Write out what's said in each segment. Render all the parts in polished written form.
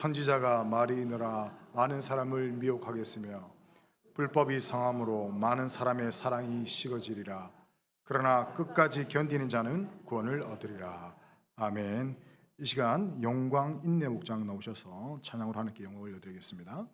선지자가 말이 있느라 많은 사람을 미혹하겠으며 불법이 성함으로 많은 사람의 사랑이 식어지리라. 그러나 끝까지 견디는 자는 구원을 얻으리라. 아멘. 이 시간 영광 인내 목장 나오셔서 찬양으로 하나님께 영광을 올려드리겠습니다.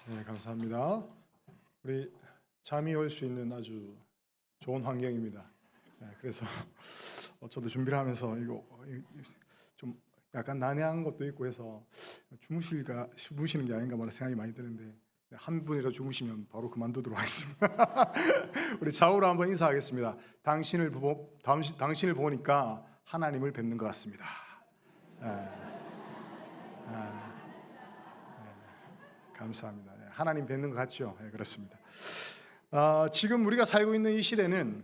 네, 감사합니다. 우리 잠이 올 수 있는 아주 좋은 환경입니다. 네, 그래서 저도 준비를 하면서 이거 좀 약간 난해한 것도 있고 해서 주무시는 게 아닌가 하는 생각이 많이 드는데 한 분이라도 주무시면 바로 그만두도록 하겠습니다. 우리 좌우로 한번 인사하겠습니다. 당신을 보니까 하나님을 뵙는 것 같습니다. 감사합니다. 하나님 뵙는 것 같죠? 네, 그렇습니다. 지금 우리가 살고 있는 이 시대는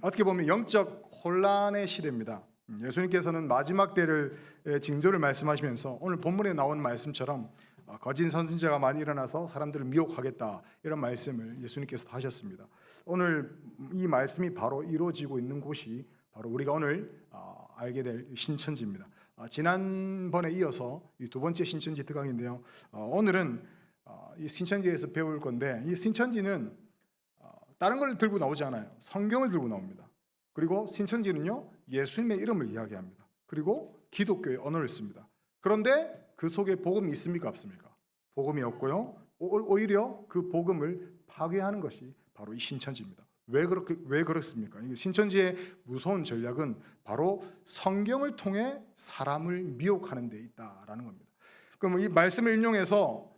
어떻게 보면 영적 혼란의 시대입니다. 예수님께서는 마지막 때를 징조를 말씀하시면서 오늘 본문에 나온 말씀처럼 거짓 선지자가 많이 일어나서 사람들을 미혹하겠다 이런 말씀을 예수님께서 하셨습니다. 오늘 이 말씀이 바로 이루어지고 있는 곳이 바로 우리가 오늘 알게 될 신천지입니다. 지난번에 이어서 이 두 번째 신천지 특강인데요. 오늘은 이 신천지에서 배울 건데 이 신천지는 다른 걸 들고 나오지 않아요. 성경을 들고 나옵니다. 그리고 신천지는요 예수님의 이름을 이야기합니다. 그리고 기독교의 언어를 씁니다. 그런데 그 속에 복음이 있습니까 없습니까? 복음이 없고요. 오히려 그 복음을 파괴하는 것이 바로 이 신천지입니다. 왜 그렇습니까? 신천지의 무서운 전략은 바로 성경을 통해 사람을 미혹하는 데 있다라는 겁니다. 그럼 이 말씀을 인용해서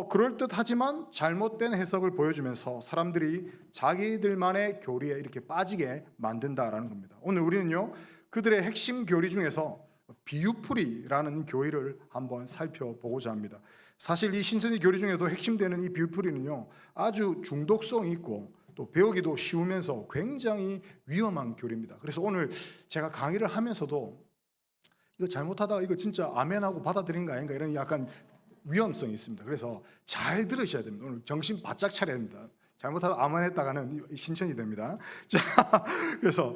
그럴듯하지만 잘못된 해석을 보여주면서 사람들이 자기들만의 교리에 이렇게 빠지게 만든다라는 겁니다. 오늘 우리는요 그들의 핵심 교리 중에서 비유풀이라는 교리를 한번 살펴보고자 합니다. 사실 이 신천지 교리 중에도 핵심되는 이 비유풀이는요 아주 중독성이 있고 또 배우기도 쉬우면서 굉장히 위험한 교리입니다. 그래서 오늘 제가 강의를 하면서도 이거 잘못하다가 이거 진짜 아멘하고 받아들이는 거 아닌가 이런 약간 위험성이 있습니다. 그래서 잘 들으셔야 됩니다. 오늘 정신 바짝 차려야 됩니다. 잘못하다 아멘했다가는 신천이 됩니다. 자, 그래서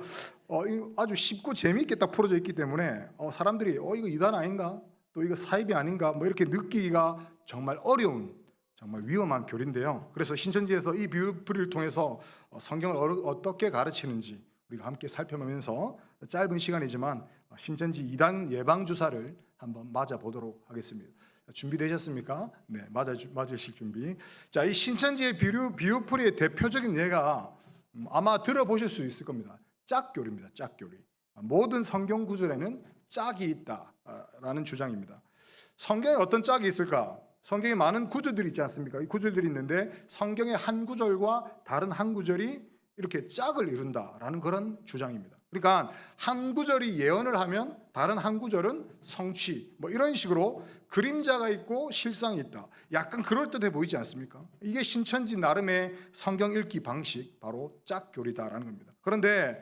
아주 쉽고 재미있게 딱 풀어져 있기 때문에 사람들이 이거 이단 아닌가? 또 이거 사입이 아닌가? 뭐 이렇게 느끼기가 정말 어려운 정말 위험한 교리인데요. 그래서 신천지에서 이 비유풀이를 통해서 성경을 어떻게 가르치는지 우리가 함께 살펴보면서 짧은 시간이지만 신천지 이단 예방 주사를 한번 맞아 보도록 하겠습니다. 준비되셨습니까? 네, 맞으실 준비. 자, 이 신천지의 비유풀이의 대표적인 예가 아마 들어보실 수 있을 겁니다. 짝교리입니다. 짝교리. 모든 성경 구절에는 짝이 있다라는 주장입니다. 성경에 어떤 짝이 있을까? 성경에 많은 구절들이 있지 않습니까? 이 구절들이 있는데 성경의 한 구절과 다른 한 구절이 이렇게 짝을 이룬다라는 그런 주장입니다. 그러니까 한 구절이 예언을 하면 다른 한 구절은 성취, 뭐 이런 식으로 그림자가 있고 실상이 있다. 약간 그럴듯해 보이지 않습니까? 이게 신천지 나름의 성경 읽기 방식, 바로 짝교리다라는 겁니다. 그런데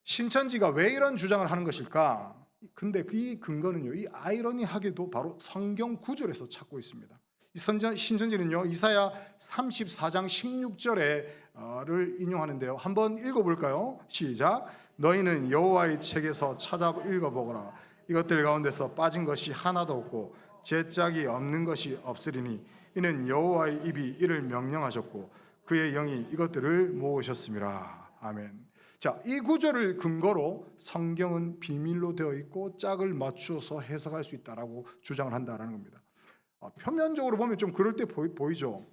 신천지가 왜 이런 주장을 하는 것일까? 근데 이 근거는요, 이 아이러니하게도 바로 성경 구절에서 찾고 있습니다. 이 신천지는요, 이사야 34장 16절에를 인용하는데요. 한번 읽어볼까요? 시작. 너희는 여호와의 책에서 찾아 읽어보거라. 이것들 가운데서 빠진 것이 하나도 없고 제 짝이 없는 것이 없으리니 이는 여호와의 입이 이를 명령하셨고 그의 영이 이것들을 모으셨음이라. 아멘. 자, 이 구절을 근거로 성경은 비밀로 되어 있고 짝을 맞추어서 해석할 수 있다라고 주장을 한다라는 겁니다. 표면적으로 보면 좀 그럴 때 보이죠.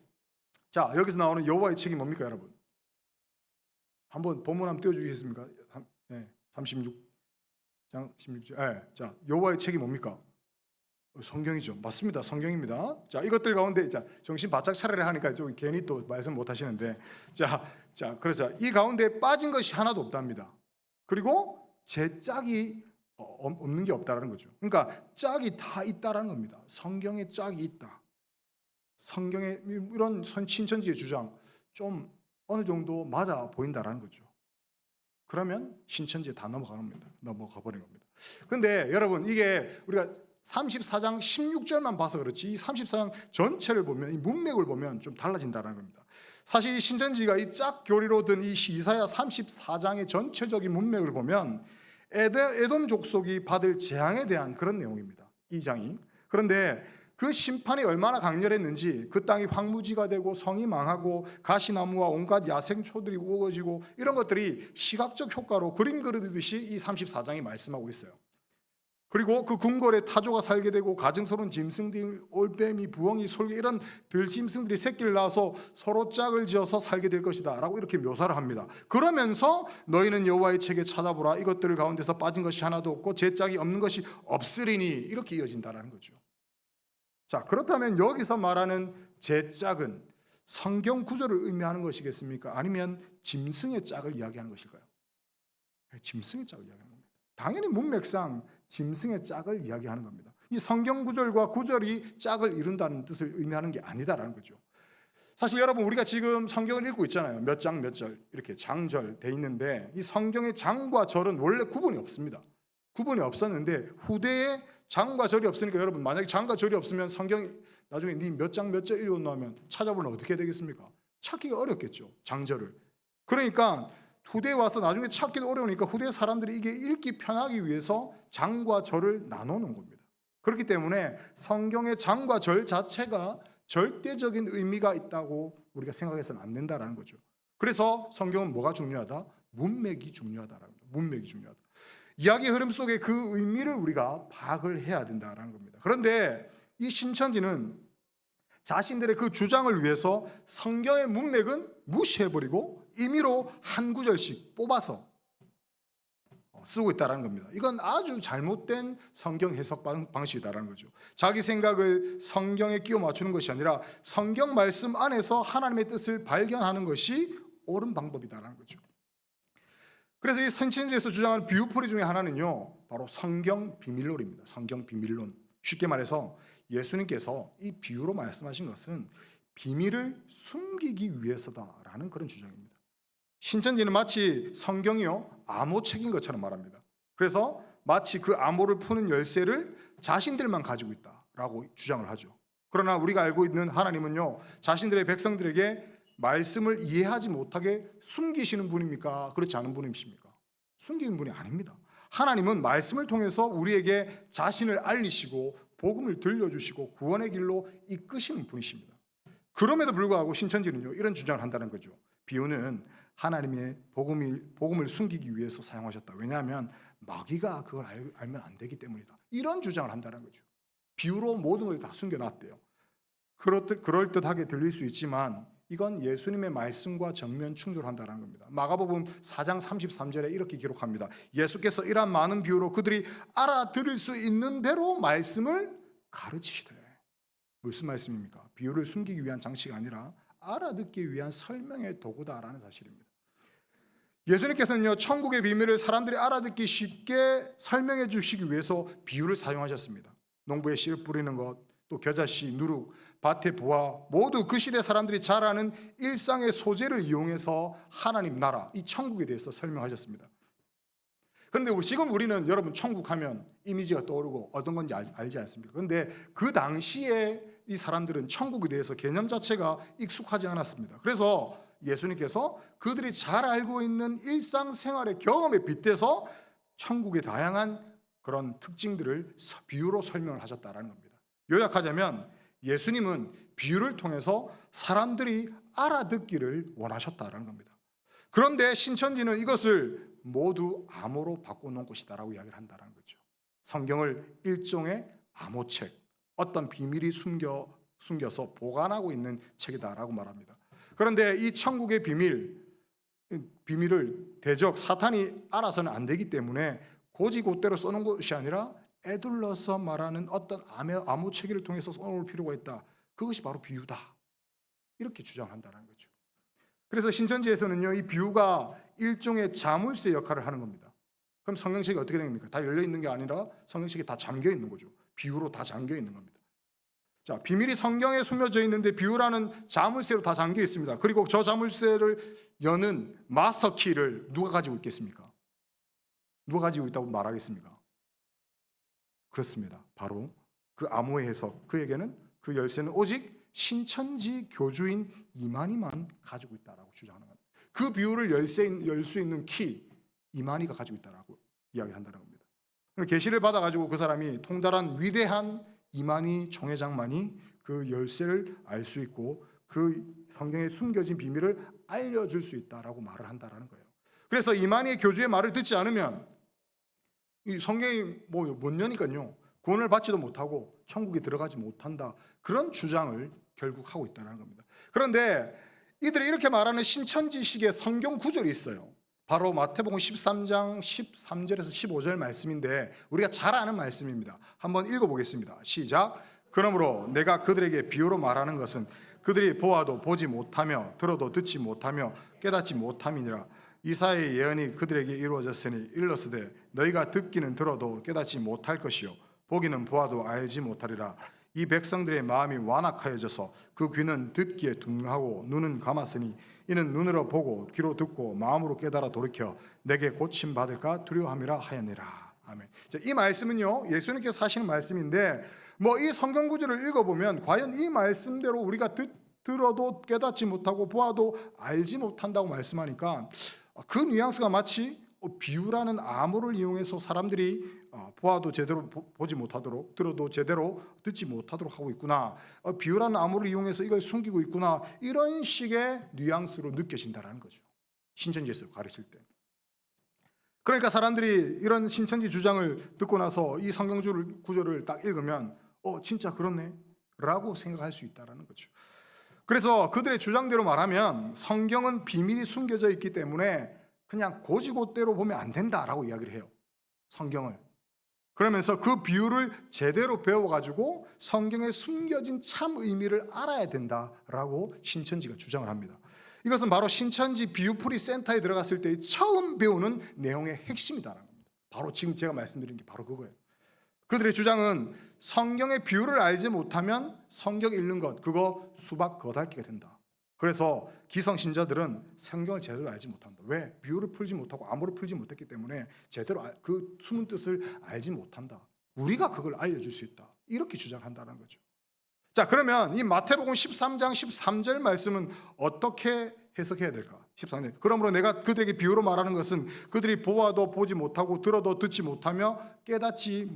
자, 여기서 나오는 여호와의 책이 뭡니까, 여러분? 한번 본문 한번 띄워주시겠습니까? 36장 16절. 네. 자, 여호와의 책이 뭡니까? 성경이죠. 맞습니다. 성경입니다. 자, 이것들 가운데 정신 바짝 차리라 하니까 좀 괜히 또 말씀 못 하시는데, 그래서 이 가운데 빠진 것이 하나도 없답니다. 그리고 제 짝이 없는 게 없다라는 거죠. 그러니까 짝이 다 있다라는 겁니다. 성경에 짝이 있다. 성경에 이런 신천지의 주장 좀 어느 정도 맞아 보인다라는 거죠. 그러면 신천지에 다 넘어가 버린 겁니다. 그런데 여러분, 이게 우리가 34장 16절만 봐서 그렇지 이 34장 전체를 보면, 이 문맥을 보면 좀 달라진다는 겁니다. 사실 이 신천지가 이 짝교리로 든 이 이사야 34장의 전체적인 문맥을 보면 에돔 족속이 받을 재앙에 대한 그런 내용입니다. 이 장이. 그런데 그 심판이 얼마나 강렬했는지, 그 땅이 황무지가 되고 성이 망하고 가시나무와 온갖 야생초들이 우거지고 이런 것들이 시각적 효과로 그림 그리듯이 이 34장이 말씀하고 있어요. 그리고 그 궁궐에 타조가 살게 되고 가증스러운 짐승들, 올빼미, 부엉이, 솔개 이런 들짐승들이 새끼를 낳아서 서로 짝을 지어서 살게 될 것이다 라고 이렇게 묘사를 합니다. 그러면서 너희는 여호와의 책에 찾아보라. 이것들 가운데서 빠진 것이 하나도 없고 제 짝이 없는 것이 없으리니, 이렇게 이어진다라는 거죠. 자, 그렇다면 여기서 말하는 제 짝은 성경 구절을 의미하는 것이겠습니까? 아니면 짐승의 짝을 이야기하는 것일까요? 짐승의 짝을 이야기하는 겁니다. 당연히 문맥상 짐승의 짝을 이야기하는 겁니다. 이 성경 구절과 구절이 짝을 이룬다는 뜻을 의미하는 게 아니다라는 거죠. 사실 여러분, 우리가 지금 성경을 읽고 있잖아요. 몇 장 몇 절 이렇게 장절 돼 있는데, 이 성경의 장과 절은 원래 구분이 없습니다. 구분이 없었는데 후대에 장과 절이 없으니까, 여러분 만약에 장과 절이 없으면 성경이 나중에 네 몇 장 몇 절 읽었나 하면 찾아보면 어떻게 되겠습니까? 찾기가 어렵겠죠, 장절을. 그러니까 후대에 와서 나중에 찾기도 어려우니까 후대 사람들이 이게 읽기 편하기 위해서 장과 절을 나누는 겁니다. 그렇기 때문에 성경의 장과 절 자체가 절대적인 의미가 있다고 우리가 생각해서는 안 된다라는 거죠. 그래서 성경은 뭐가 중요하다? 문맥이 중요하다라는 겁니다. 문맥이 중요하다. 이야기 흐름 속에 그 의미를 우리가 파악을 해야 된다라는 겁니다. 그런데 이 신천지는 자신들의 그 주장을 위해서 성경의 문맥은 무시해버리고 임의로 한 구절씩 뽑아서 쓰고 있다는 겁니다. 이건 아주 잘못된 성경 해석 방식이다라는 거죠. 자기 생각을 성경에 끼워 맞추는 것이 아니라 성경 말씀 안에서 하나님의 뜻을 발견하는 것이 옳은 방법이다라는 거죠. 그래서 이 신천지에서 주장하는 비유풀이 중에 하나는요, 바로 성경 비밀론입니다. 성경 비밀론. 쉽게 말해서 예수님께서 이 비유로 말씀하신 것은 비밀을 숨기기 위해서다라는 그런 주장입니다. 신천지는 마치 성경이요 암호책인 것처럼 말합니다. 그래서 마치 그 암호를 푸는 열쇠를 자신들만 가지고 있다라고 주장을 하죠. 그러나 우리가 알고 있는 하나님은요, 자신들의 백성들에게 말씀을 이해하지 못하게 숨기시는 분입니까? 그렇지 않은 분이십니까? 숨기는 분이 아닙니다. 하나님은 말씀을 통해서 우리에게 자신을 알리시고 복음을 들려주시고 구원의 길로 이끄시는 분이십니다. 그럼에도 불구하고 신천지는요, 이런 주장을 한다는 거죠. 비유는 하나님의 복음을 숨기기 위해서 사용하셨다. 왜냐하면 마귀가 그걸 알면 안 되기 때문이다. 이런 주장을 한다는 거죠. 비유로 모든 걸 다 숨겨놨대요. 그럴듯하게 들릴 수 있지만 이건 예수님의 말씀과 정면 충돌한다는 겁니다. 마가복음 4장 33절에 이렇게 기록합니다. 예수께서 이러한 많은 비유로 그들이 알아들을 수 있는 대로 말씀을 가르치시되. 무슨 말씀입니까? 비유를 숨기기 위한 장치가 아니라 알아듣기 위한 설명의 도구다라는 사실입니다. 예수님께서는요, 천국의 비밀을 사람들이 알아듣기 쉽게 설명해 주시기 위해서 비유를 사용하셨습니다. 농부에 씨를 뿌리는 것, 또 겨자씨, 누룩, 밭의 부화, 모두 그 시대 사람들이 잘 아는 일상의 소재를 이용해서 하나님 나라, 이 천국에 대해서 설명하셨습니다. 그런데 지금 우리는 여러분 천국 하면 이미지가 떠오르고 어떤 건지 알지 않습니까? 그런데 그 당시에 이 사람들은 천국에 대해서 개념 자체가 익숙하지 않았습니다. 그래서 예수님께서 그들이 잘 알고 있는 일상생활의 경험에 빗대서 천국의 다양한 그런 특징들을 비유로 설명을 하셨다는 겁니다. 요약하자면 예수님은 비유를 통해서 사람들이 알아듣기를 원하셨다는 겁니다. 그런데 신천지는 이것을 모두 암호로 바꿔놓은 것이다라고 이야기를 한다는 거죠. 성경을 일종의 암호책, 어떤 비밀이 숨겨서 보관하고 있는 책이다라고 말합니다. 그런데 이 천국의 비밀을 대적 사탄이 알아서는 안 되기 때문에 고지고대로 써놓은 것이 아니라 애둘러서 말하는 어떤 암호체계를 통해서 써놓을 필요가 있다. 그것이 바로 비유다. 이렇게 주장한다는 거죠. 그래서 신천지에서는요, 이 비유가 일종의 자물쇠 역할을 하는 겁니다. 그럼 성경책이 어떻게 됩니까? 다 열려 있는 게 아니라 성경책이 다 잠겨 있는 거죠. 비유로 다 잠겨 있는 겁니다. 자, 비밀이 성경에 숨겨져 있는데 비유라는 자물쇠로 다 잠겨 있습니다. 그리고 저 자물쇠를 여는 마스터 키를 누가 가지고 있겠습니까? 누가 가지고 있다고 말하겠습니까? 그렇습니다. 바로 그 암호의 해석, 그에게는 그 열쇠는 오직 신천지 교주인 이만희만 가지고 있다라고 주장하는 겁니다. 그 비유를 열 수 있는 키, 이만희가 가지고 있다라고 이야기한다는 겁니다. 계시를 받아가지고 그 사람이 통달한 위대한 이만희 총회장만이 그 열쇠를 알 수 있고 그 성경에 숨겨진 비밀을 알려줄 수 있다라고 말을 한다라는 거예요. 그래서 이만희의 교주의 말을 듣지 않으면 이 성경이 못 여니까요, 구원을 받지도 못하고 천국에 들어가지 못한다, 그런 주장을 결국 하고 있다는 겁니다. 그런데 이들이 이렇게 말하는 신천지식의 성경 구절이 있어요. 바로 마태복음 13장 13절에서 15절 말씀인데 우리가 잘 아는 말씀입니다. 한번 읽어보겠습니다. 시작. 그러므로 내가 그들에게 비유로 말하는 것은 그들이 보아도 보지 못하며 들어도 듣지 못하며 깨닫지 못함이니라. 이사야의 예언이 그들에게 이루어졌으니 일러스되 너희가 듣기는 들어도 깨닫지 못할 것이요 보기는 보아도 알지 못하리라. 이 백성들의 마음이 완악하여져서 그 귀는 듣기에 둔하고 눈은 감았으니 이는 눈으로 보고 귀로 듣고 마음으로 깨달아 돌이켜 내게 고침 받을까 두려워함이라 하였느라. 아멘. 이 말씀은요, 예수님께서 하시는 말씀인데 이 성경 구절을 읽어보면 과연 이 말씀대로 우리가 들어도 깨닫지 못하고 보아도 알지 못한다고 말씀하니까 그 뉘앙스가 마치 비유라는 암호를 이용해서 사람들이 보아도 제대로 보지 못하도록, 들어도 제대로 듣지 못하도록 하고 있구나, 비유라는 암호를 이용해서 이걸 숨기고 있구나, 이런 식의 뉘앙스로 느껴진다는 거죠. 신천지에서 가르칠 때. 그러니까 사람들이 이런 신천지 주장을 듣고 나서 이 성경 구절을 딱 읽으면 진짜 그렇네 라고 생각할 수 있다는 거죠. 그래서 그들의 주장대로 말하면 성경은 비밀이 숨겨져 있기 때문에 그냥 고지고대로 보면 안 된다라고 이야기를 해요. 성경을. 그러면서 그 비유를 제대로 배워가지고 성경에 숨겨진 참 의미를 알아야 된다라고 신천지가 주장을 합니다. 이것은 바로 신천지 비유풀이 센터에 들어갔을 때 처음 배우는 내용의 핵심이다라는 겁니다. 바로 지금 제가 말씀드린 게 바로 그거예요. 그들의 주장은 성경의 비유를 알지 못하면 성경 읽는 것, 그거 수박 겉핥기가 된다. 그래서 기성신자들은 성경을 제대로 알지 못한다. 왜? 비유를 풀지 못하고 암호를 풀지 못했기 때문에 제대로 그 숨은 뜻을 알지 못한다. 우리가 그걸 알려줄 수 있다. 이렇게 주장한다는 거죠. 자, 그러면 이 마태복음 13장 13절 말씀은 어떻게 해석해야 될까? 13절. 그러므로 내가 그들에게 비유로 말하는 것은 그들이 보아도 보지 못하고 들어도 듣지 못하며 깨닫지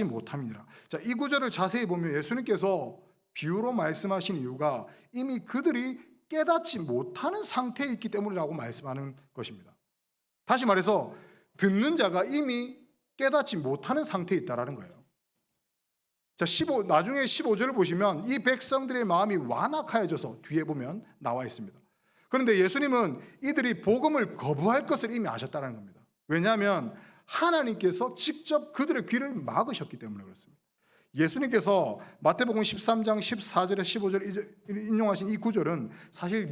못함이니라. 자, 이 구절을 자세히 보면 예수님께서 비유로 말씀하신 이유가 이미 그들이 깨닫지 못하는 상태에 있기 때문이라고 말씀하는 것입니다. 다시 말해서 듣는 자가 이미 깨닫지 못하는 상태에 있다라는 거예요. 자, 나중에 15절을 보시면 이 백성들의 마음이 완악하여져서 뒤에 보면 나와 있습니다. 그런데 예수님은 이들이 복음을 거부할 것을 이미 아셨다는 겁니다. 왜냐하면 하나님께서 직접 그들의 귀를 막으셨기 때문에 그렇습니다. 예수님께서 마태복음 13장 14절에서 15절 인용하신 이 구절은 사실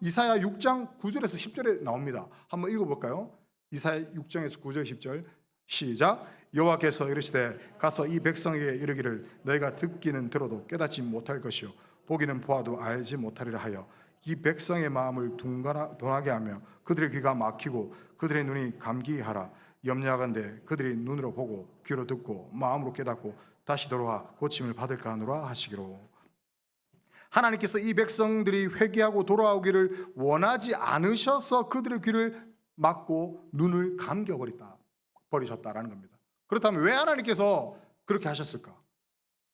이사야 6장 9절에서 10절에 나옵니다. 한번 읽어볼까요? 이사야 6장에서 9절 10절 시작. 여호와께서 이르시되 가서 이 백성에게 이르기를 너희가 듣기는 들어도 깨닫지 못할 것이요 보기는 보아도 알지 못하리라 하여 이 백성의 마음을 둔하게 하며 그들의 귀가 막히고 그들의 눈이 감기하라. 염려하건대 그들이 눈으로 보고 귀로 듣고 마음으로 깨닫고 다시 돌아와 고침을 받을까 하노라 하시기로. 하나님께서 이 백성들이 회개하고 돌아오기를 원하지 않으셔서 그들의 귀를 막고 눈을 감겨버리셨다라는 겁니다. 그렇다면 왜 하나님께서 그렇게 하셨을까?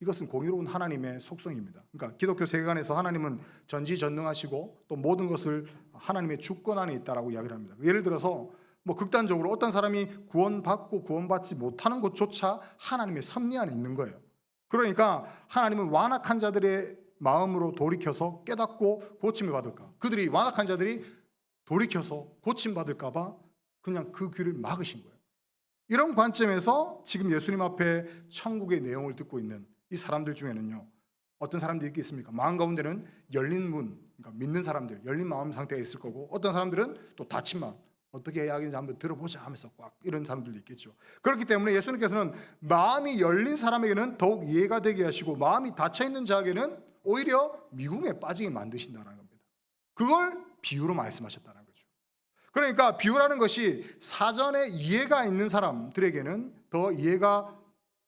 이것은 공의로운 하나님의 속성입니다. 그러니까 기독교 세계관에서 하나님은 전지전능하시고 또 모든 것을 하나님의 주권 안에 있다라고 이야기를 합니다. 예를 들어서 극단적으로 어떤 사람이 구원받고 구원받지 못하는 것조차 하나님의 섭리 안에 있는 거예요. 그러니까 하나님은 완악한 자들의 마음으로 돌이켜서 깨닫고 고침을 받을까? 그들이 완악한 자들이 돌이켜서 고침 받을까 봐 그냥 그 귀를 막으신 거예요. 이런 관점에서 지금 예수님 앞에 천국의 내용을 듣고 있는 이 사람들 중에는요, 어떤 사람들이 있겠습니까? 마음 가운데는 열린 문, 그러니까 믿는 사람들, 열린 마음 상태가 있을 거고, 어떤 사람들은 또 닫힌 마음, 어떻게 해야 하는지 한번 들어보자 하면서 꽉 이런 사람들도 있겠죠. 그렇기 때문에 예수님께서는 마음이 열린 사람에게는 더욱 이해가 되게 하시고 마음이 닫혀있는 자에게는 오히려 미궁에 빠지게 만드신다는 겁니다. 그걸 비유로 말씀하셨다는 거죠. 그러니까 비유라는 것이 사전에 이해가 있는 사람들에게는 더 이해가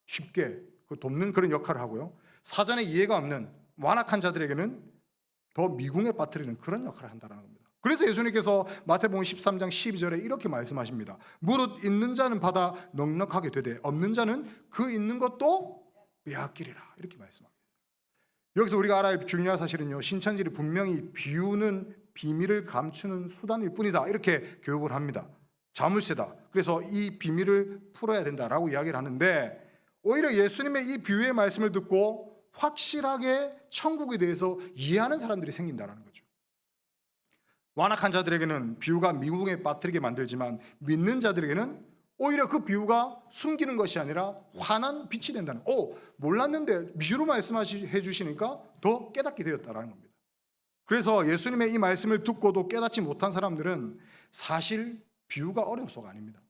쉽게 돕는 그런 역할을 하고요, 사전에 이해가 없는 완악한 자들에게는 더 미궁에 빠뜨리는 그런 역할을 한다는 겁니다. 그래서 예수님께서 마태복음 13장 12절에 이렇게 말씀하십니다. 무릇 있는 자는 받아 넉넉하게 되되 없는 자는 그 있는 것도 빼앗기리라. 이렇게 말씀합니다. 여기서 우리가 알아야 할 중요한 사실은요, 신천지를 분명히 비유는 비밀을 감추는 수단일 뿐이다 이렇게 교육을 합니다. 자물쇠다. 그래서 이 비밀을 풀어야 된다라고 이야기를 하는데, 오히려 예수님의 이 비유의 말씀을 듣고 확실하게 천국에 대해서 이해하는 사람들이 생긴다는 거죠. 완악한 자들에게는 비유가 미궁에 빠뜨리게 만들지만 믿는 자들에게는 오히려 그 비유가 숨기는 것이 아니라 환한 빛이 된다는, 몰랐는데 비유로 말씀해 주시니까 더 깨닫게 되었다는 겁니다. 그래서 예수님의 이 말씀을 듣고도 깨닫지 못한 사람들은 사실 비유가 어려워서가 아닙니다.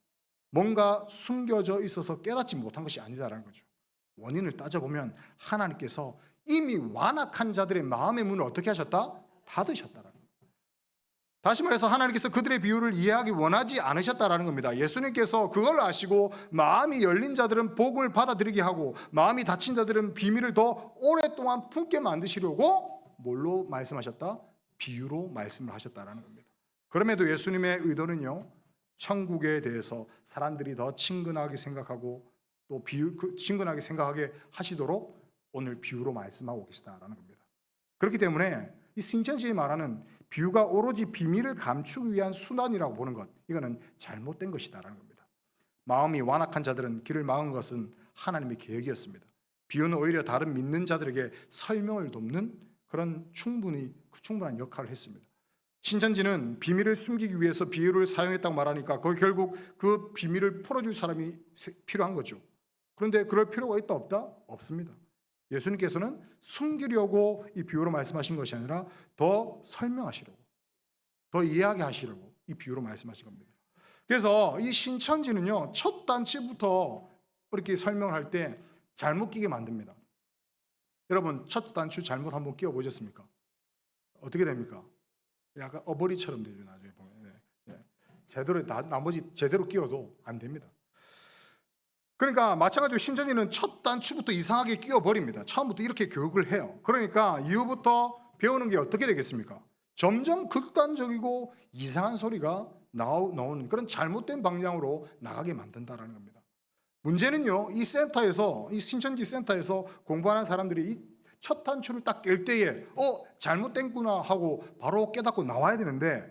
뭔가 숨겨져 있어서 깨닫지 못한 것이 아니다라는 거죠. 원인을 따져보면 하나님께서 이미 완악한 자들의 마음의 문을 어떻게 하셨다? 닫으셨다라는 겁니다. 다시 말해서 하나님께서 그들의 비유를 이해하기 원하지 않으셨다라는 겁니다. 예수님께서 그걸 아시고 마음이 열린 자들은 복음을 받아들이게 하고 마음이 닫힌 자들은 비밀을 더 오랫동안 품게 만드시려고 뭘로 말씀하셨다? 비유로 말씀을 하셨다라는 겁니다. 그럼에도 예수님의 의도는요, 천국에 대해서 사람들이 더 친근하게 생각하고 또 친근하게 생각하게 하시도록 오늘 비유로 말씀하고 계시다라는 겁니다. 그렇기 때문에 이 신천지에 말하는 비유가 오로지 비밀을 감추기 위한 수단이라고 보는 것, 이거는 잘못된 것이다라는 겁니다. 마음이 완악한 자들은 길을 막은 것은 하나님의 계획이었습니다. 비유는 오히려 다른 믿는 자들에게 설명을 돕는 그런 충분한 역할을 했습니다. 신천지는 비밀을 숨기기 위해서 비유를 사용했다고 말하니까 거기 결국 그 비밀을 풀어줄 사람이 필요한 거죠. 그런데 그럴 필요가 있다 없다? 없습니다. 예수님께서는 숨기려고 이 비유로 말씀하신 것이 아니라 더 설명하시려고, 더 이해하게 하시려고 이 비유로 말씀하신 겁니다. 그래서 이 신천지는요, 첫 단추부터 이렇게 설명을 할 때 잘못 끼게 만듭니다. 여러분, 첫 단추 잘못 한번 끼워 보셨습니까? 어떻게 됩니까? 약간 어버이처럼 되죠. 나중에 보면. 제대로 나머지 제대로 끼워도 안 됩니다. 그러니까 마찬가지로 신천지는 첫 단추부터 이상하게 끼워버립니다. 처음부터 이렇게 교육을 해요. 그러니까 이후부터 배우는 게 어떻게 되겠습니까? 점점 극단적이고 이상한 소리가 나오는 그런 잘못된 방향으로 나가게 만든다는 겁니다. 문제는요, 이 센터에서, 이 신천지 센터에서 공부하는 사람들이 이 첫 단추를 딱 깰 때에 잘못된구나 하고 바로 깨닫고 나와야 되는데,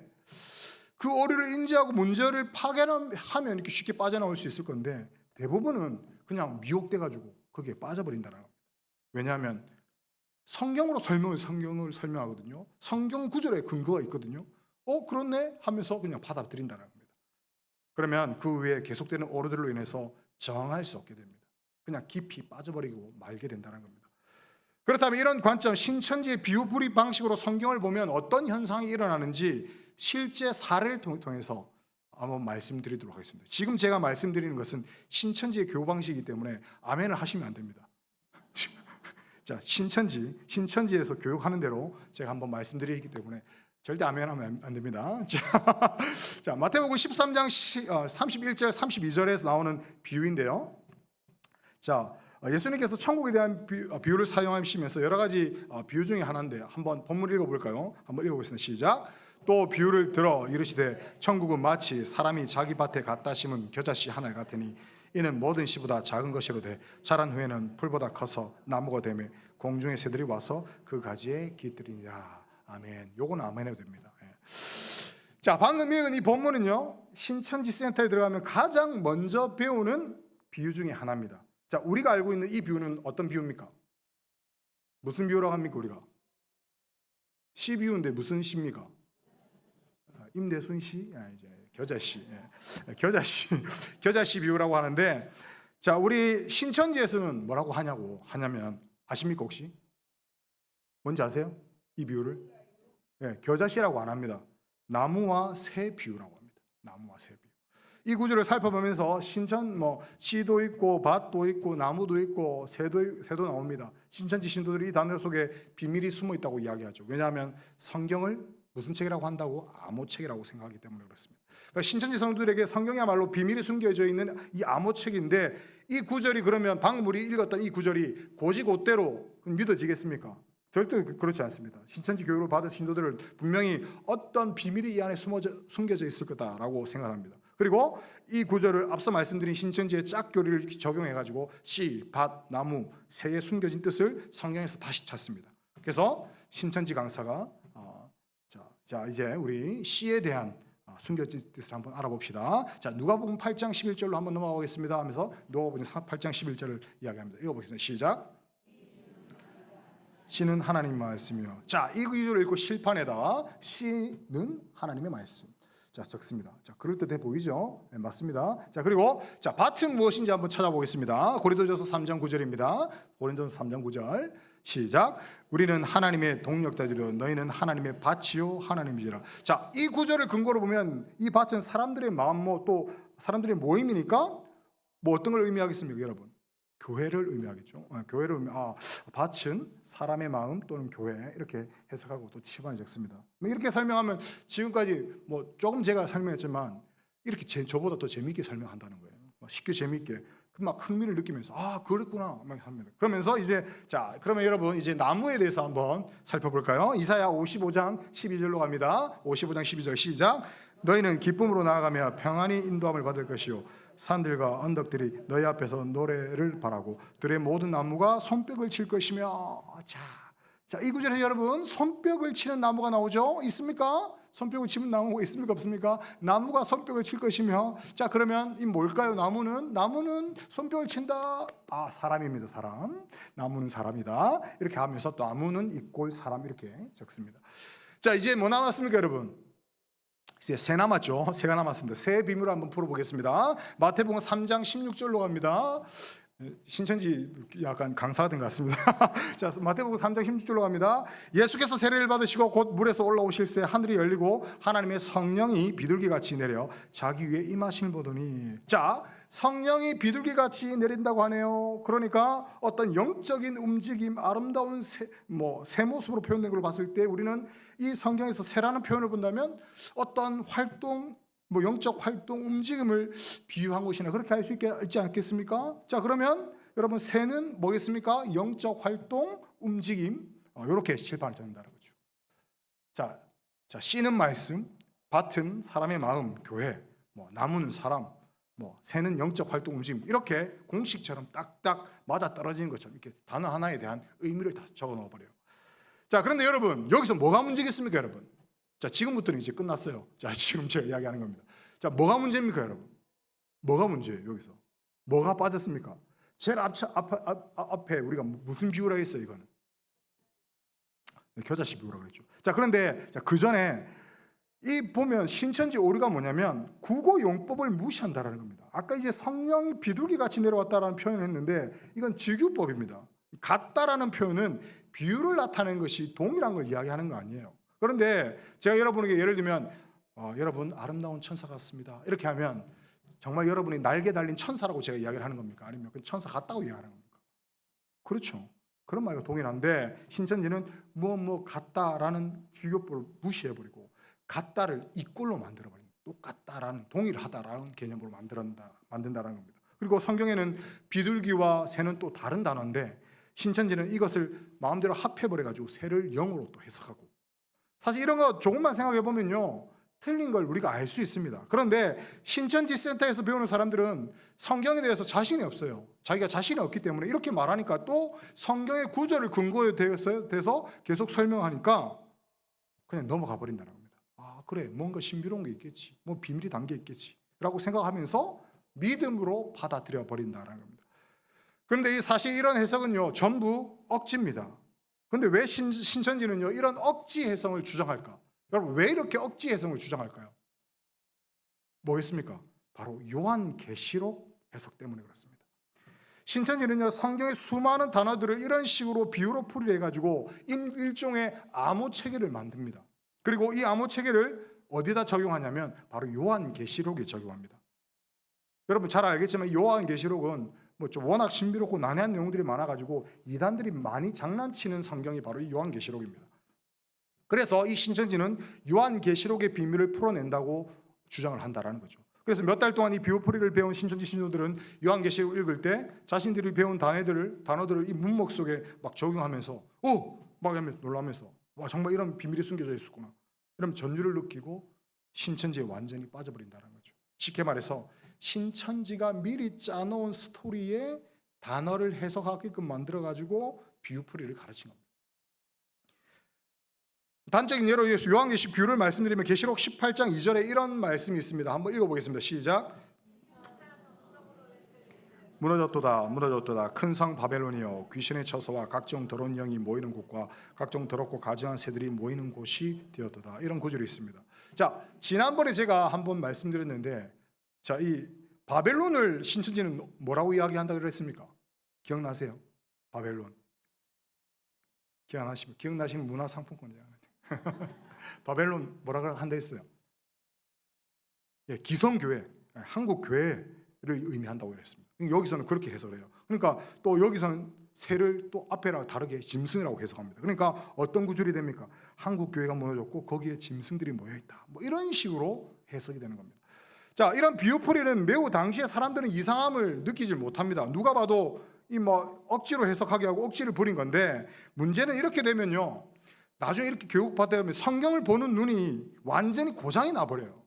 그 오류를 인지하고 문제를 파견하면 이렇게 쉽게 빠져나올 수 있을 건데, 대부분은 그냥 미혹돼가지고 거기에 빠져버린다는 겁니다. 왜냐하면 성경을 설명하거든요. 성경 구절에 근거가 있거든요. 그렇네 하면서 그냥 받아들인다는 겁니다. 그러면 그 위에 계속되는 오류들로 인해서 저항할 수 없게 됩니다. 그냥 깊이 빠져버리고 말게 된다는 겁니다. 그렇다면 이런 관점, 신천지의 비유풀이 방식으로 성경을 보면 어떤 현상이 일어나는지 실제 사례를 통해서 한번 말씀드리도록 하겠습니다. 지금 제가 말씀드리는 것은 신천지의 교우 방식이기 때문에 아멘을 하시면 안 됩니다. 자, 신천지에서 교육하는 대로 제가 한번 말씀드리기 때문에 절대 아멘하면 안 됩니다. 자, 마태복음 13장 31절 32절에서 나오는 비유인데요. 자, 예수님께서 천국에 대한 비유를 사용하시면서 여러 가지 비유 중에 하나인데 한번 본문 읽어볼까요? 한번 읽어보겠습니다. 시작. 또 비유를 들어 이르시되 천국은 마치 사람이 자기 밭에 갖다 심은 겨자씨 하나 같으니 이는 모든 씨보다 작은 것이로되 자란 후에는 풀보다 커서 나무가 되며 공중의 새들이 와서 그 가지에 깃들이니라. 아멘. 요건 아멘 해도 됩니다. 자, 방금 읽은 이 본문은요, 신천지 센터에 들어가면 가장 먼저 배우는 비유 중에 하나입니다. 자, 우리가 알고 있는 이 비유는 어떤 비유입니까? 무슨 비유라고 합니까, 우리가? 시 비유인데 무슨 시입니까? 임대순 씨? 이제 겨자씨. 겨자씨 비유라고 하는데, 자, 우리 신천지에서는 뭐라고 하냐면, 아십니까, 혹시? 뭔지 아세요? 이 비유를? 겨자씨라고 안 합니다. 나무와 새 비유라고 합니다. 나무와 새 비유. 이 구절을 살펴보면서 씨도 있고 밭도 있고 나무도 있고 새도 나옵니다. 신천지 신도들이 이 단어 속에 비밀이 숨어 있다고 이야기하죠. 왜냐하면 성경을 무슨 책이라고 한다고? 아모책이라고 생각하기 때문에 그렇습니다. 그러니까 신천지 성도들에게 성경이야말로 비밀이 숨겨져 있는 이 아모책인데, 이 구절이 그러면 방금 우리 읽었던 이 구절이 곧이곧대로 믿어지겠습니까? 절대 그렇지 않습니다. 신천지 교육을 받은 신도들은 분명히 어떤 비밀이 이 안에 숨겨져 있을 거다라고 생각합니다. 그리고 이 구절을 앞서 말씀드린 신천지의 짝교리를 적용해가지고 씨, 밭, 나무, 새에 숨겨진 뜻을 성경에서 다시 찾습니다. 그래서 신천지 강사가 자 이제 우리 씨에 대한 숨겨진 뜻을 한번 알아봅시다. 자, 누가복음 8장 11절로 한번 넘어가겠습니다 하면서 누가복음 8장 11절을 이야기합니다. 읽어보겠습니다. 시작. 씨는 하나님 말씀이요. 자, 이 구절을 읽고 실판에다가 씨는 하나님의 말씀. 자, 적습니다. 자, 그럴듯해 보이죠? 네, 맞습니다. 자, 그리고 자, 밭은 무엇인지 한번 찾아보겠습니다. 고린도전서 3장 9절입니다. 고린도전서 3장 9절. 시작. 우리는 하나님의 동력자들이요 너희는 하나님의 밭이요 하나님이시라. 자, 이 구절을 근거로 보면 이 밭은 사람들의 마음 또 사람들의 모임이니까 어떤 걸 의미하겠습니까, 여러분? 교회를 의미하겠죠. 교회를 밭은 사람의 마음 또는 교회, 이렇게 해석하고 또 치반이 적습니다. 이렇게 설명하면 지금까지 조금 제가 설명했지만 이렇게 저보다 더 재미있게 설명한다는 거예요. 쉽게 재미있게 막 흥미를 느끼면서 그랬구나 막 합니다. 그러면서 이제 그러면 여러분 이제 나무에 대해서 한번 살펴볼까요? 이사야 55장 12절로 갑니다. 55장 12절 시작. 너희는 기쁨으로 나아가며 평안히 인도함을 받을 것이요 산들과 언덕들이 너희 앞에서 노래를 바라고 들의 모든 나무가 손뼉을 칠 것이며. 자, 이 구절에서 여러분 손뼉을 치는 나무가 나오죠? 있습니까? 손뼉을 치는 나무가 있습니까? 없습니까? 나무가 손뼉을 칠 것이며. 자, 그러면 이 뭘까요? 나무는 손뼉을 친다. 사람입니다. 사람. 나무는 사람이다. 이렇게 하면서 또 나무는 이꼴 사람 이렇게 적습니다. 자, 이제 뭐 남았습니까, 여러분? 이제 새 남았죠. 새가 남았습니다. 새 비밀을 한번 풀어보겠습니다. 마태복음 3장 16절로 갑니다. 신천지 약간 강사가 된 것 같습니다. 자, 마태복음 3장 16절로 갑니다. 예수께서 세례를 받으시고 곧 물에서 올라오실 새 하늘이 열리고 하나님의 성령이 비둘기같이 내려 자기 위에 임하심을 보더니. 자, 성령이 비둘기같이 내린다고 하네요. 그러니까 어떤 영적인 움직임, 아름다운 새 모습으로 표현된 걸 봤을 때 우리는 이 성경에서 새라는 표현을 본다면 어떤 활동, 영적 활동, 움직임을 비유한 것이나 그렇게 할 수 있지 않겠습니까? 자, 그러면 여러분 새는 뭐겠습니까? 영적 활동, 움직임, 이렇게 칠판을 잡는다는 거죠. 자, 씨는 말씀, 밭은 사람의 마음, 교회, 나무는 사람, 새는 영적 활동, 움직임, 이렇게 공식처럼 딱딱 맞아 떨어지는 것처럼 이렇게 단어 하나에 대한 의미를 다 적어 넣어 버려요. 자, 그런데 여러분 여기서 뭐가 문제겠습니까, 여러분? 자, 지금부터는 이제 끝났어요. 자, 지금 제가 이야기하는 겁니다. 자, 뭐가 문제입니까, 여러분? 뭐가 문제예요, 여기서? 뭐가 빠졌습니까? 제일 앞에 우리가 무슨 비유라 했어요, 이거는? 겨자씨 비유라고 그랬죠. 자, 그런데 그 전에 이 보면 신천지 오류가 뭐냐면 국어 용법을 무시한다라는 겁니다. 아까 이제 성령이 비둘기 같이 내려왔다라는 표현을 했는데 이건 직유법입니다. 같다라는 표현은 비유를 나타내는 것이 동일한 걸 이야기하는 거 아니에요. 그런데 제가 여러분에게 예를 들면 여러분 아름다운 천사 같습니다. 이렇게 하면 정말 여러분이 날개 달린 천사라고 제가 이야기를 하는 겁니까? 아니면 그 천사 같다고 이야기하는 겁니까? 그렇죠. 그런 말과 동일한데 신천지는 같다라는 직유법을 무시해버리고 같다를 이꼴로 만들어버립니다. 똑같다라는, 동일하다라는 개념으로 만든다라는 겁니다. 그리고 성경에는 비둘기와 새는 또 다른 단어인데 신천지는 이것을 마음대로 합해버려가지고 새를 영으로 또 해석하고, 사실 이런 거 조금만 생각해보면요 틀린 걸 우리가 알 수 있습니다. 그런데 신천지 센터에서 배우는 사람들은 성경에 대해서 자신이 없어요. 자기가 자신이 없기 때문에 이렇게 말하니까 또 성경의 구절을 근거에 대해서 계속 설명하니까 그냥 넘어가 버린다는 겁니다. 아, 그래, 뭔가 신비로운 게 있겠지, 비밀이 담겨 있겠지 라고 생각하면서 믿음으로 받아들여 버린다는 겁니다. 그런데 사실 이런 해석은요 전부 억지입니다. 그런데 왜 신천지는요 이런 억지 해석을 주장할까? 여러분 왜 이렇게 억지 해석을 주장할까요? 뭐겠습니까? 바로 요한계시록 해석 때문에 그렇습니다. 신천지는요 성경의 수많은 단어들을 이런 식으로 비유로 풀이해 가지고 일종의 암호 체계를 만듭니다. 그리고 이 암호 체계를 어디다 적용하냐면 바로 요한계시록에 적용합니다. 여러분 잘 알겠지만 요한계시록은 좀 워낙 신비롭고 난해한 내용들이 많아가지고 이단들이 많이 장난치는 성경이 바로 이 요한계시록입니다. 그래서 이 신천지는 요한계시록의 비밀을 풀어낸다고 주장을 한다라는 거죠. 그래서 몇 달 동안 이 비유풀이를 배운 신천지 신도들은 요한계시록 읽을 때 자신들이 배운 단어들을 이 문목 속에 막 적용하면서 막 하면서 놀라면서 와, 정말 이런 비밀이 숨겨져 있었구나, 이런 전율을 느끼고 신천지에 완전히 빠져버린다는 거죠. 쉽게 말해서 신천지가 미리 짜놓은 스토리에 단어를 해석하게끔 만들어가지고 비유풀이를 가르친 겁니다. 단적인 예로 요한계시록 비유를 말씀드리면 계시록 18장 2절에 이런 말씀이 있습니다. 한번 읽어보겠습니다. 시작. 무너졌도다 큰 성 바벨론이여, 귀신의 처소와 각종 더러운 영이 모이는 곳과 각종 더럽고 가증한 새들이 모이는 곳이 되었도다. 이런 구절이 있습니다. 자, 지난번에 제가 한번 말씀드렸는데, 자, 이 바벨론을 신천지는 뭐라고 이야기한다고 그랬습니까? 기억나세요? 바벨론. 기억나시는 문화상품권이잖아요. 바벨론 뭐라고 한다 했어요? 기성교회, 한국교회를 의미한다고 그랬습니다. 여기서는 그렇게 해석해요. 그러니까 또 여기서는 새를 또 앞에랑 다르게 짐승이라고 해석합니다. 그러니까 어떤 구절이 됩니까? 한국교회가 무너졌고 거기에 짐승들이 모여있다, 이런 식으로 해석이 되는 겁니다. 자, 이런 비유풀이는 매우 당시에 사람들은 이상함을 느끼지 못합니다. 누가 봐도 억지로 해석하게 하고 억지를 부린 건데, 문제는 이렇게 되면요 나중에 이렇게 교육받다 보면 성경을 보는 눈이 완전히 고장이 나버려요.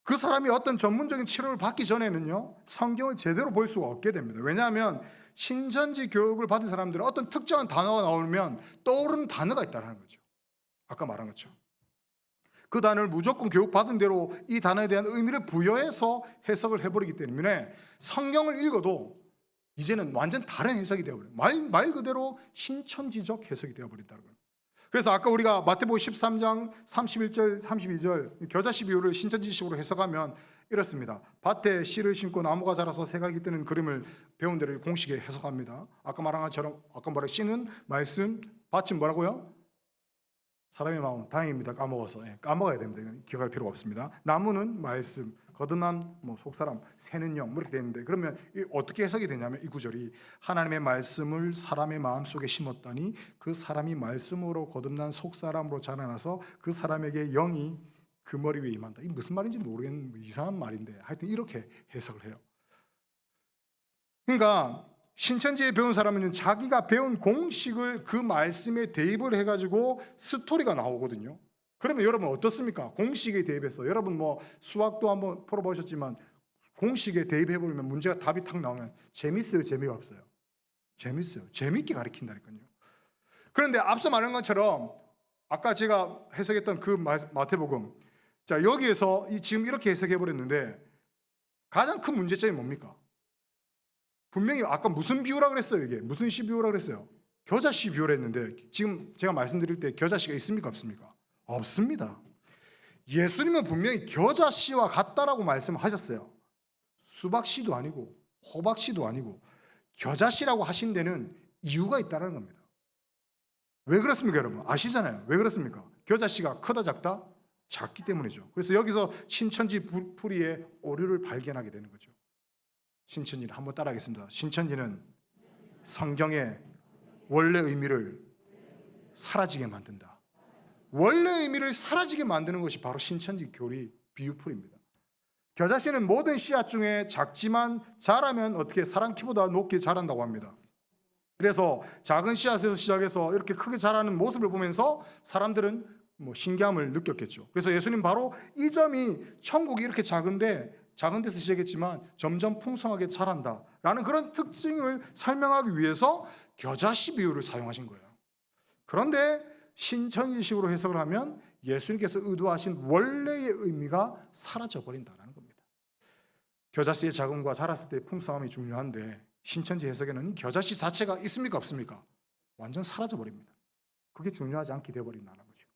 그 사람이 어떤 전문적인 치료를 받기 전에는요 성경을 제대로 볼 수가 없게 됩니다. 왜냐하면 신천지 교육을 받은 사람들은 어떤 특정한 단어가 나오면 떠오르는 단어가 있다는 거죠. 아까 말한 것처럼 그 단어를 무조건 교육받은 대로 이 단어에 대한 의미를 부여해서 해석을 해버리기 때문에 성경을 읽어도 이제는 완전 다른 해석이 되어버려요. 말 그대로 신천지적 해석이 되어버린다는 거예요. 그래서 아까 우리가 마태복음 13장 31절 32절 겨자씨 비유를 신천지식으로 해석하면 이렇습니다. 밭에 씨를 심고 나무가 자라서 새가 깃드는 그림을 배운 대로 공식에 해석합니다. 아까 말한 것처럼 씨는 말씀, 밭은 뭐라고요? 사람의 마음. 다행입니다. 까먹어서. 까먹어야 됩니다. 이건 기억할 필요가 없습니다. 나무는 말씀, 거듭난 속사람, 새는 영 이렇게 되는데, 그러면 어떻게 해석이 되냐면 이 구절이 하나님의 말씀을 사람의 마음속에 심었더니 그 사람이 말씀으로 거듭난 속사람으로 자라나서 그 사람에게 영이 그 머리 위에 임한다. 이 무슨 말인지 모르겠는 이상한 말인데 하여튼 이렇게 해석을 해요. 그러니까 신천지에 배운 사람은 자기가 배운 공식을 그 말씀에 대입을 해가지고 스토리가 나오거든요. 그러면 여러분 어떻습니까? 공식에 대입해서 여러분 수학도 한번 풀어보셨지만 공식에 대입해보면 문제가 답이 탁 나오면 재밌어요, 재미가 없어요? 재밌어요. 재밌게 가르친다니까요. 그런데 앞서 말한 것처럼 아까 제가 해석했던 그 마태복음, 자 여기에서 지금 이렇게 해석해버렸는데 가장 큰 문제점이 뭡니까? 분명히 아까 무슨 비유라 그랬어요? 이게 무슨 시 비유라 그랬어요? 겨자씨 비유라 했는데 지금 제가 말씀드릴 때 겨자씨가 있습니까? 없습니까? 없습니다. 예수님은 분명히 겨자씨와 같다라고 말씀하셨어요. 수박씨도 아니고 호박씨도 아니고 겨자씨라고 하신 데는 이유가 있다는 겁니다. 왜 그렇습니까, 여러분? 아시잖아요. 왜 그렇습니까? 겨자씨가 크다 작다? 작기 때문이죠. 그래서 여기서 신천지 풀이의 오류를 발견하게 되는 거죠. 신천지는 한번 따라하겠습니다. 신천지는 성경의 원래 의미를 사라지게 만든다. 원래 의미를 사라지게 만드는 것이 바로 신천지 교리 비유풀입니다. 겨자씨는 모든 씨앗 중에 작지만 자라면 어떻게 사람 키보다 높게 자란다고 합니다. 그래서 작은 씨앗에서 시작해서 이렇게 크게 자라는 모습을 보면서 사람들은 신기함을 느꼈겠죠. 그래서 예수님 바로 이 점이 천국이 이렇게 작은 데서 시작했지만 점점 풍성하게 자란다라는 그런 특징을 설명하기 위해서 겨자씨 비유를 사용하신 거예요. 그런데 신천지식으로 해석을 하면 예수님께서 의도하신 원래의 의미가 사라져버린다는 겁니다. 겨자씨의 작음과 자랐을 때의 풍성함이 중요한데 신천지 해석에는 이 겨자씨 자체가 있습니까? 없습니까? 완전 사라져버립니다. 그게 중요하지 않게 되어버린다는 거죠.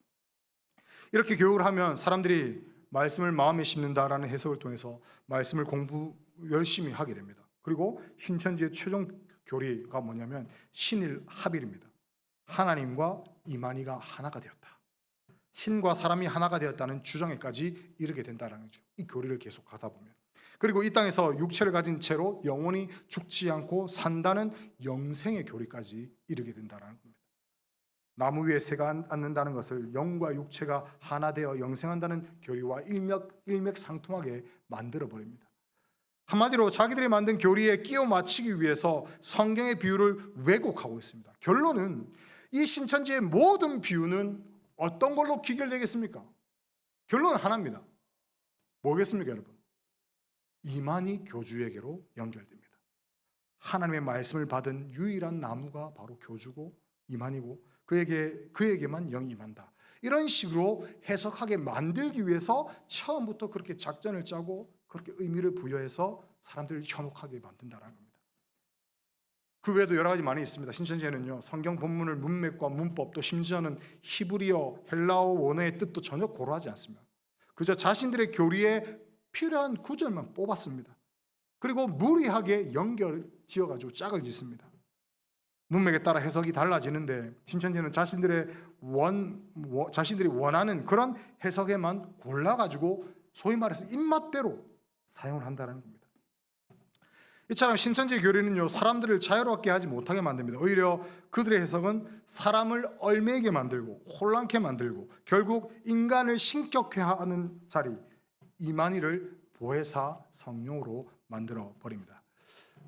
이렇게 교육을 하면 사람들이 말씀을 마음에 심는다라는 해석을 통해서 말씀을 공부 열심히 하게 됩니다. 그리고 신천지의 최종 교리가 뭐냐면 신일합일입니다. 하나님과 이만희가 하나가 되었다. 신과 사람이 하나가 되었다는 주장에까지 이르게 된다는 거죠. 이 교리를 계속 가다 보면. 그리고 이 땅에서 육체를 가진 채로 영원히 죽지 않고 산다는 영생의 교리까지 이르게 된다는 겁니다. 나무 위에 새가 앉는다는 것을 영과 육체가 하나 되어 영생한다는 교리와 일맥상통하게 만들어버립니다. 한마디로 자기들이 만든 교리에 끼워 맞추기 위해서 성경의 비유를 왜곡하고 있습니다. 결론은 이 신천지의 모든 비유는 어떤 걸로 귀결되겠습니까? 결론은 하나입니다. 뭐겠습니까, 여러분? 이만희 교주에게로 연결됩니다. 하나님의 말씀을 받은 유일한 나무가 바로 교주고 이만희고 그에게만 영이 임한다. 이런 식으로 해석하게 만들기 위해서 처음부터 그렇게 작전을 짜고 그렇게 의미를 부여해서 사람들을 현혹하게 만든다는 겁니다. 그 외에도 여러 가지 많이 있습니다. 신천지에는요, 성경 본문을 문맥과 문법 또 심지어는 히브리어, 헬라어 원어의 뜻도 전혀 고려하지 않습니다. 그저 자신들의 교리에 필요한 구절만 뽑았습니다. 그리고 무리하게 연결 지어가지고 짝을 짓습니다. 문맥에 따라 해석이 달라지는데 신천지는 자신들이 원하는 그런 해석에만 골라가지고 소위 말해서 입맛대로 사용을 한다는 겁니다. 이처럼 신천지 교리는요, 사람들을 자유롭게 하지 못하게 만듭니다. 오히려 그들의 해석은 사람을 얽매이게 만들고 혼란케 만들고 결국 인간을 신격화하는 자리, 이만희를 보혜사 성령으로 만들어 버립니다.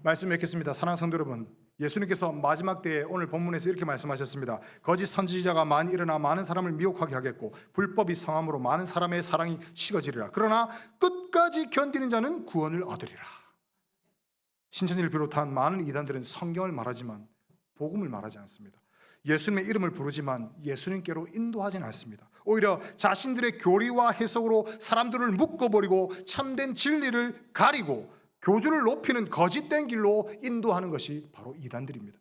말씀 맺겠습니다. 사랑하는 성도 여러분, 예수님께서 마지막 때에 오늘 본문에서 이렇게 말씀하셨습니다. 거짓 선지자가 많이 일어나 많은 사람을 미혹하게 하겠고 불법이 성함으로 많은 사람의 사랑이 식어지리라. 그러나 끝까지 견디는 자는 구원을 얻으리라. 신천지를 비롯한 많은 이단들은 성경을 말하지만 복음을 말하지 않습니다. 예수님의 이름을 부르지만 예수님께로 인도하지는 않습니다. 오히려 자신들의 교리와 해석으로 사람들을 묶어버리고 참된 진리를 가리고 교주를 높이는 거짓된 길로 인도하는 것이 바로 이단들입니다.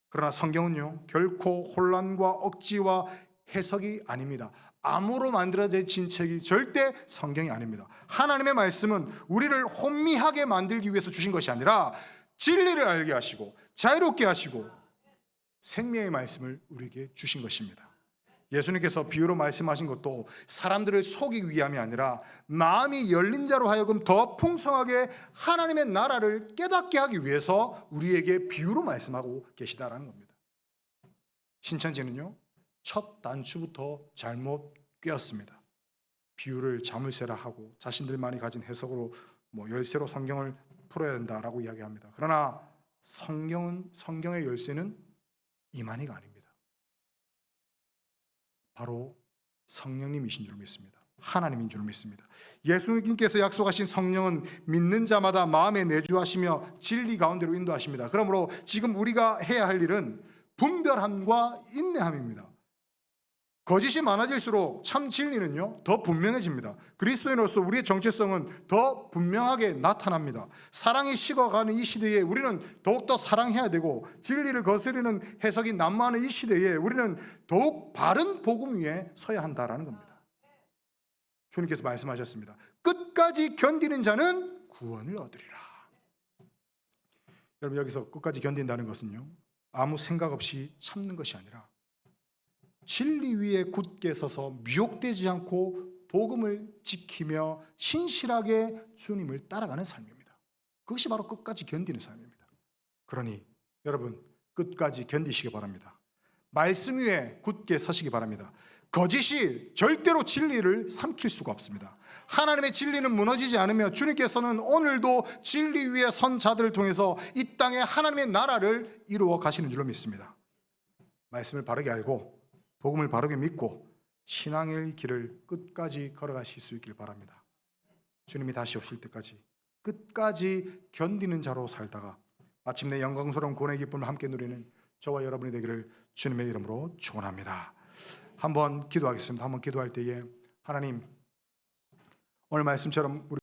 그러나 성경은요, 결코 혼란과 억지와 해석이 아닙니다. 암으로 만들어진 책이 절대 성경이 아닙니다. 하나님의 말씀은 우리를 혼미하게 만들기 위해서 주신 것이 아니라 진리를 알게 하시고 자유롭게 하시고 생명의 말씀을 우리에게 주신 것입니다. 예수님께서 비유로 말씀하신 것도 사람들을 속이기 위함이 아니라 마음이 열린 자로 하여금 더 풍성하게 하나님의 나라를 깨닫게 하기 위해서 우리에게 비유로 말씀하고 계시다라는 겁니다. 신천지는요, 첫 단추부터 잘못 꿰었습니다. 비유를 자물쇠라 하고 자신들만이 가진 해석으로 열쇠로 성경을 풀어야 된다라고 이야기합니다. 그러나 성경의 열쇠는 이만희가 아닙니다. 바로 성령님이신 줄 믿습니다. 하나님인 줄 믿습니다. 예수님께서 약속하신 성령은 믿는 자마다 마음에 내주하시며 진리 가운데로 인도하십니다. 그러므로 지금 우리가 해야 할 일은 분별함과 인내함입니다. 거짓이 많아질수록 참 진리는요 더 분명해집니다. 그리스도인으로서 우리의 정체성은 더 분명하게 나타납니다. 사랑이 식어가는 이 시대에 우리는 더욱더 사랑해야 되고, 진리를 거스르는 해석이 난무하는 이 시대에 우리는 더욱 바른 복음 위에 서야 한다라는 겁니다. 주님께서 말씀하셨습니다. 끝까지 견디는 자는 구원을 얻으리라. 여러분, 여기서 끝까지 견딘다는 것은요, 아무 생각 없이 참는 것이 아니라 진리 위에 굳게 서서 미혹되지 않고 복음을 지키며 신실하게 주님을 따라가는 삶입니다. 그것이 바로 끝까지 견디는 삶입니다. 그러니 여러분, 끝까지 견디시기 바랍니다. 말씀 위에 굳게 서시기 바랍니다. 거짓이 절대로 진리를 삼킬 수가 없습니다. 하나님의 진리는 무너지지 않으며 주님께서는 오늘도 진리 위에 선 자들을 통해서 이 땅에 하나님의 나라를 이루어 가시는 줄로 믿습니다. 말씀을 바르게 알고 복음을 바르게 믿고 신앙의 길을 끝까지 걸어가실 수 있길 바랍니다. 주님이 다시 오실 때까지 끝까지 견디는 자로 살다가 마침내 영광스러운 구원의 기쁨을 함께 누리는 저와 여러분이 되기를 주님의 이름으로 축원합니다. 한번 기도하겠습니다. 한번 기도할 때에 하나님, 오늘 말씀처럼 우리